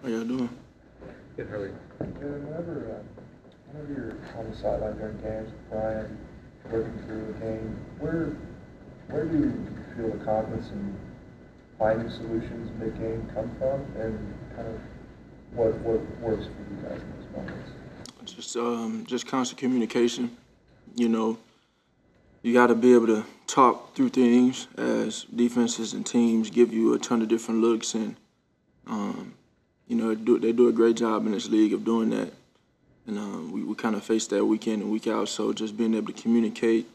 How y'all doing? Good, Hurley. Whenever you're on the sideline during games with Brian, working through a game, where do you feel the confidence in finding solutions mid-game come from, and kind of what works for you guys in those moments? Just constant communication. You know, you got to be able to talk through things as defenses and teams give you a ton of different looks, and they do a great job in this league of doing that. And we kind of face that week in and week out. So just being able to communicate,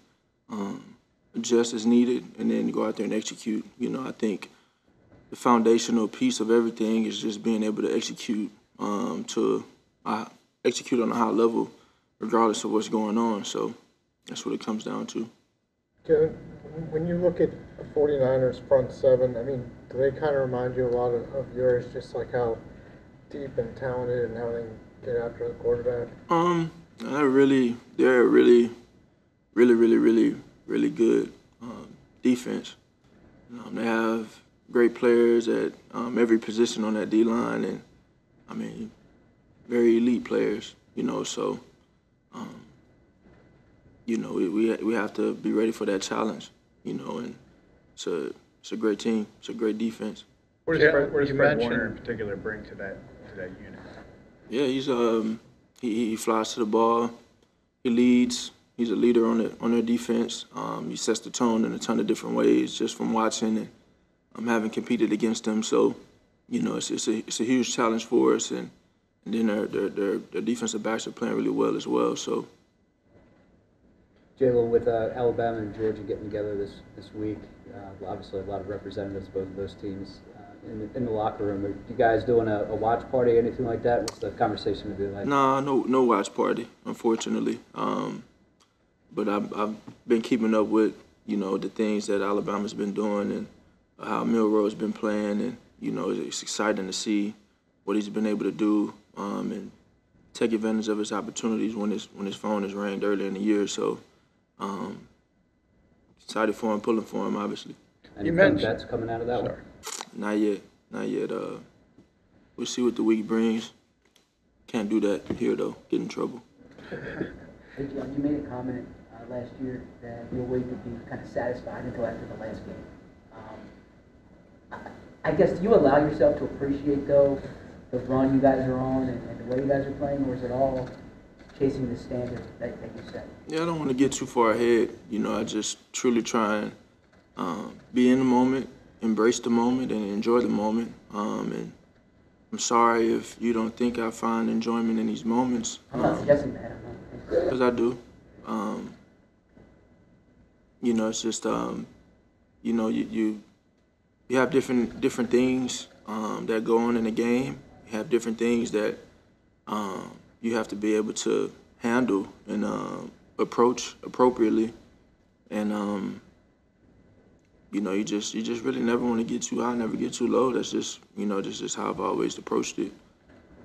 adjust as needed, and then go out there and execute. I think the foundational piece of everything is just being able to execute execute on a high level, regardless of what's going on. So that's what it comes down to. Kevin, when you look at the 49ers front seven, I mean, do they kind of remind you a lot of yours, just like how deep and talented and how they get after the quarterback? They're really, really good defense. They have great players at every position on that D-line, and, I mean, very elite players, so, we have to be ready for that challenge, and it's a great team. It's a great defense. What does Fred Warner in particular bring to that unit? Yeah, he flies to the ball. He leads. He's a leader on their defense. He sets the tone in a ton of different ways just from watching and having competed against him. So, it's a huge challenge for us. And then their defensive backs are playing really well as well. So, Jalen, with Alabama and Georgia getting together this week, obviously a lot of representatives of both of those teams in the locker room. Are you guys doing a watch party or anything like that? What's the conversation going to be like? Nah, no watch party, unfortunately. But I've been keeping up with, the things that Alabama's been doing and how Milroe's been playing. And, it's exciting to see what he's been able to do and take advantage of his opportunities when his phone is rang early in the year. So excited for him, pulling for him, obviously. Any bets coming out of that one? Not yet. We'll see what the week brings. Can't do that here, though. Get in trouble. Hey, John, you made a comment last year that your weight would be kind of satisfied until after the last game. I guess, do you allow yourself to appreciate, though, the run you guys are on and the way you guys are playing, or is it all chasing the standard that you set? Yeah, I don't want to get too far ahead. I just truly try and be in the moment, embrace the moment, and enjoy the moment. And I'm sorry if you don't think I find enjoyment in these moments. I'm not suggesting that. Because I do. It's just, you have different things that go on in the game. You have different things that you have to be able to handle and approach appropriately. And you just really never want to get too high, never get too low. That's just that's just how I've always approached it.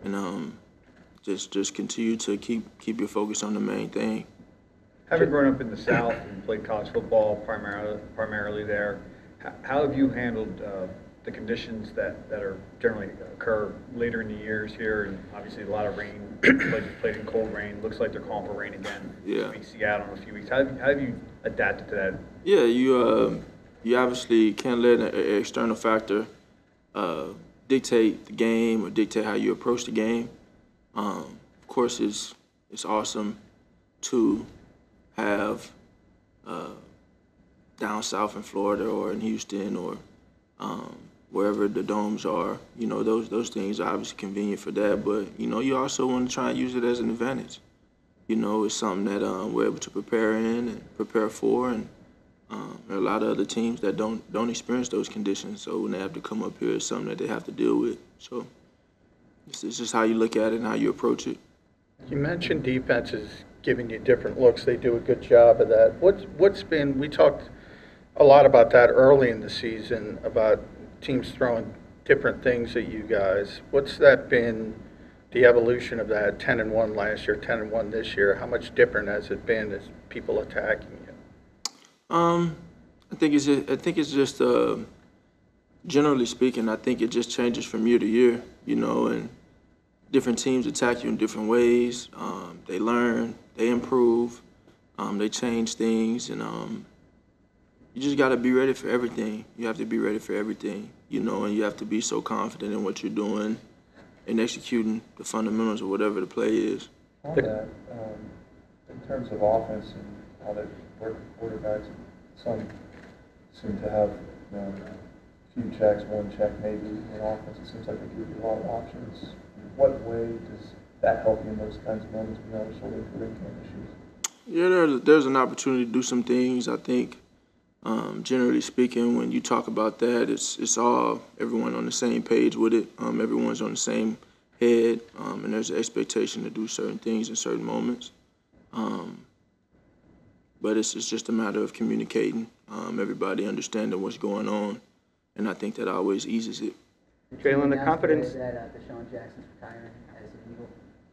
And just continue to keep your focus on the main thing. Having grown up in the South and played college football primarily there, how have you handled the conditions that are generally occur later in the years here? And obviously a lot of rain, played in cold rain. Looks like they're calling for rain again. Yeah. Between Seattle in a few weeks. How have you adapted to that? Yeah, you obviously can't let an external factor dictate the game or dictate how you approach the game. Of course, it's awesome to have down south in Florida or in Houston or wherever the domes are. Those things are obviously convenient for that, but you also want to try and use it as an advantage. It's something that we're able to prepare in and prepare for, and there are a lot of other teams that don't experience those conditions. So when they have to come up here, it's something that they have to deal with. So it's just how you look at it and how you approach it. You mentioned defenses giving you different looks. They do a good job of that. We talked a lot about that early in the season, about teams throwing different things at you guys. What's that been, the evolution of that? 10-1 last year, 10-1 this year. How much different has it been as people attacking you? I think it's just generally speaking, I think it just changes from year to year, you know, and different teams attack you in different ways. They learn, they improve, they change things, and you just got to be ready for everything. You have to be ready for everything, you know, and you have to be so confident in what you're doing and executing the fundamentals of whatever the play is. On that, in terms of offense and how they work with quarterbacks, some seem to have a few checks, one check maybe. In offense, it seems like they give you a lot of options. In what way does that help you in those kinds of moments when you're sort of in game issues? Yeah, there's an opportunity to do some things. I think, generally speaking, when you talk about that, it's all everyone on the same page with it. Everyone's on the same head, and there's an expectation to do certain things in certain moments. But it's just a matter of communicating, everybody understanding what's going on, and I think that always eases it. Jalen, the confidence. That Deshaun Jackson's retiring as an Eagle.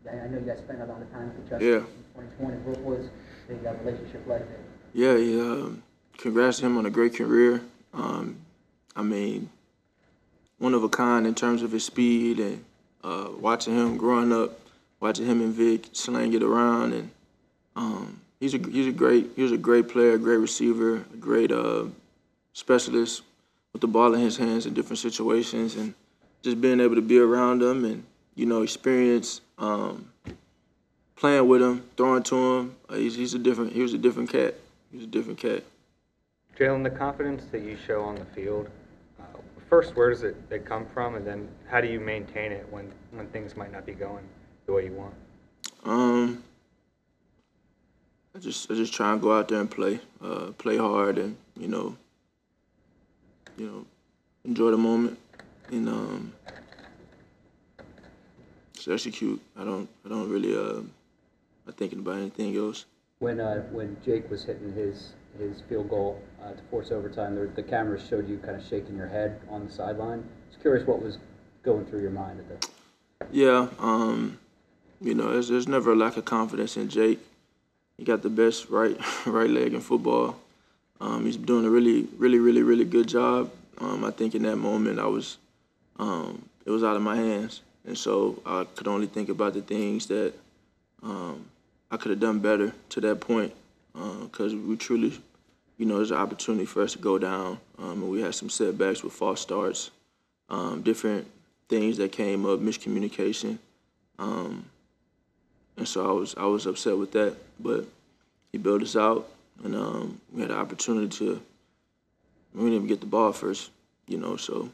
I know you guys spent a lot of time with Justin Yeah. in 2020. What was the relationship like there? Yeah, congrats to him on a great career. I mean, one of a kind in terms of his speed, and watching him growing up, watching him and Vic slang it around, and he was a great player, a great receiver, a great specialist with the ball in his hands in different situations, and just being able to be around him and, you know, experience playing with him, throwing to him. He was a different cat. He was a different cat. Jalen, the confidence that you show on the field, first, where does it come from, and then how do you maintain it when things might not be going the way you want? I just try and go out there and play hard, and you know, enjoy the moment, and just execute. I don't really not thinking about anything else. When Jake was hitting his field goal to force overtime, the cameras showed you kind of shaking your head on the sideline. Just curious what was going through your mind at that. Yeah, you know, there's never a lack of confidence in Jake. He got the best right leg in football. He's doing a really good job. I think in that moment it was out of my hands, and so I could only think about the things that I could have done better to that point, because we truly, you know, there's an opportunity for us to go down, and we had some setbacks with false starts, different things that came up, miscommunication, and so I was upset with that. But he bailed us out, and we had an opportunity to. We didn't even get the ball first, you know, so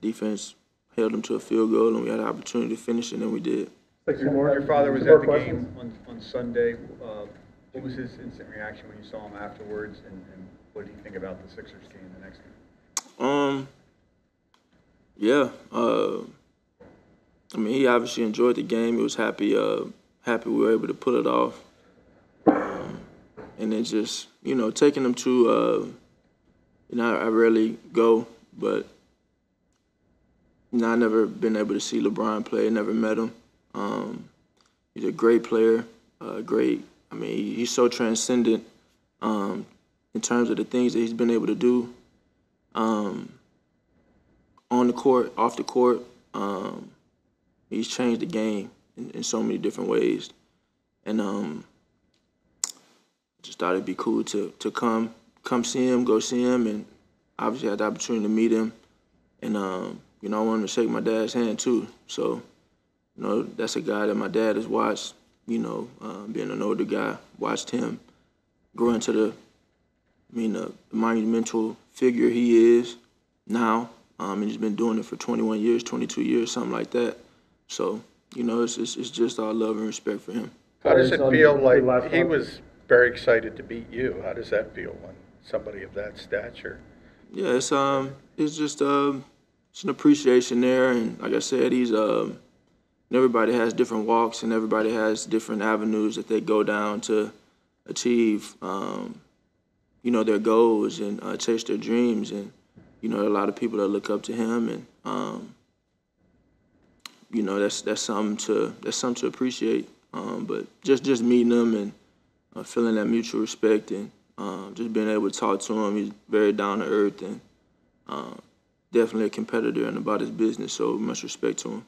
defense held them to a field goal, and we had an opportunity to finish it, and we did. Your father was at the game on Sunday. What was his instant reaction when you saw him afterwards, and what did he think about the Sixers game the next game? Yeah. I mean, he obviously enjoyed the game. He was happy we were able to pull it off. And then just, you know, taking him to, you know, I rarely go, but, you know, I never been able to see LeBron play, never met him. He's a great player, I mean, he's so transcendent in terms of the things that he's been able to do on the court, off the court. He's changed the game in so many different ways. And just thought it'd be cool to come see him, go see him, and obviously had the opportunity to meet him. And, you know, I wanted to shake my dad's hand too. So, you know, that's a guy that my dad has watched, you know, being an older guy, watched him grow into the monumental figure he is now. And he's been doing it for 21 years, 22 years, something like that. So, you know, it's just all love and respect for him. How does it feel like he was very excited to beat you? How does that feel when somebody of that stature? Yeah, it's just it's an appreciation there, and like I said, everybody has different walks and everybody has different avenues that they go down to achieve, you know, their goals and chase their dreams. And you know, there are a lot of people that look up to him, and you know, that's something to appreciate. But just meeting him and feeling that mutual respect, and just being able to talk to him. He's very down to earth, and definitely a competitor and about his business. So much respect to him.